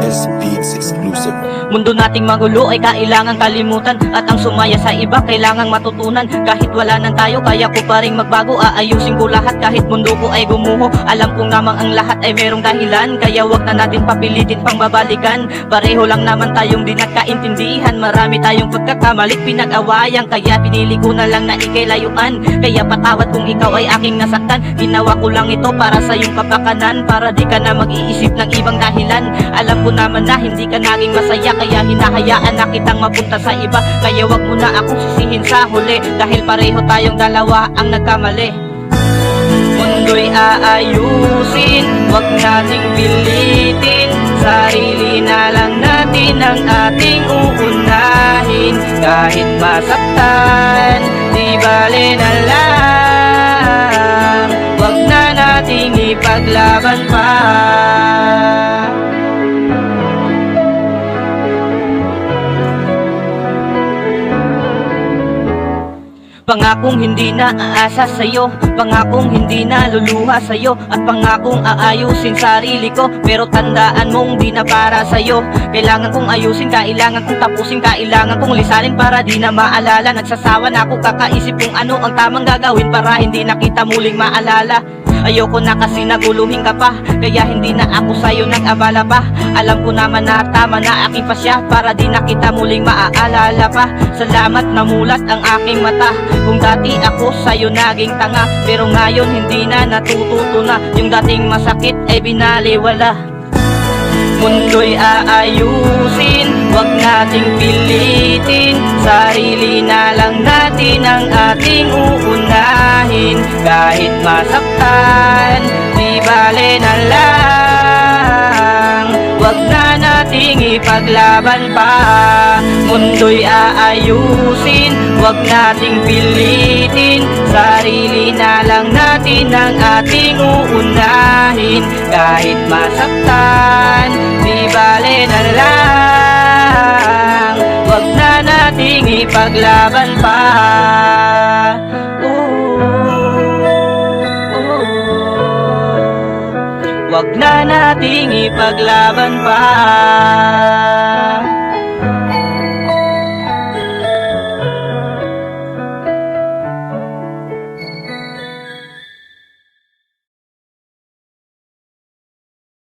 S Beats exclusive. Mundo nating magulo ay kailangang kalimutan, at ang sumaya sa iba kailangang matutunan. Kahit wala nang tayo, kaya ko pa rin magbago. Aayusin ko lahat kahit mundo ko ay gumuho. Alam kong namang ang lahat ay merong dahilan, kaya wag na natin papilitin pang babalikan. Pareho lang naman tayong di nagkaintindihan. Marami tayong pagkakamalit pinag-awayan, kaya pinili ko na lang na ikay layuan. Kaya patawad kung ikaw ay aking nasaktan. Ginawa ko lang ito para sa iyong kapakanan, para di ka na mag-iisip ng ibang dahilan. Alam ko naman na hindi ka naging masaya, kaya hinahayaan na kitang mapunta sa iba. Kaya wag mo na akong sisihin sa huli, dahil pareho tayong dalawa ang nagkamali. Mundo'y aayusin, wag nating pilitin. Sarili na lang natin ang ating uunahin. Kahit masaktan, di bale na lang. Wag na nating ipaglaban pa. Pangakong hindi na aasa sa'yo, pangakong hindi na luluha sa'yo, at pangakong aayusin sarili ko. Pero tandaan mong di na para sa'yo. Kailangan kong ayusin, kailangan kong tapusin, kailangan kong lisanin para di na maalala. Nagsasawa na ako kakaisip kung ano ang tamang gagawin para hindi na kita muling maalala. Ayoko na kasi naguluhin ka pa, kaya hindi na ako sa'yo nag-abala pa. Alam ko naman na tama na aking pasya, para di na kita muling maaalala pa. Salamat na mulat ang aking mata. Kung dati ako sa'yo naging tanga, pero ngayon hindi na natututo na. Yung dating masakit ay binaliwala. Mundo'y aayusin, wag nating pilitin. Sarili na lang natin ang ating uunahin. Kahit masaktan, di bale na lang. Wag na nating ipaglaban pa. Mundo'y aayusin, wag nating pilitin. Sarili na lang natin ang ating uunahin. Kahit masaktan, di bale na lang. Wag na nating ipaglaban pa. Wag na nating ipaglaban pa.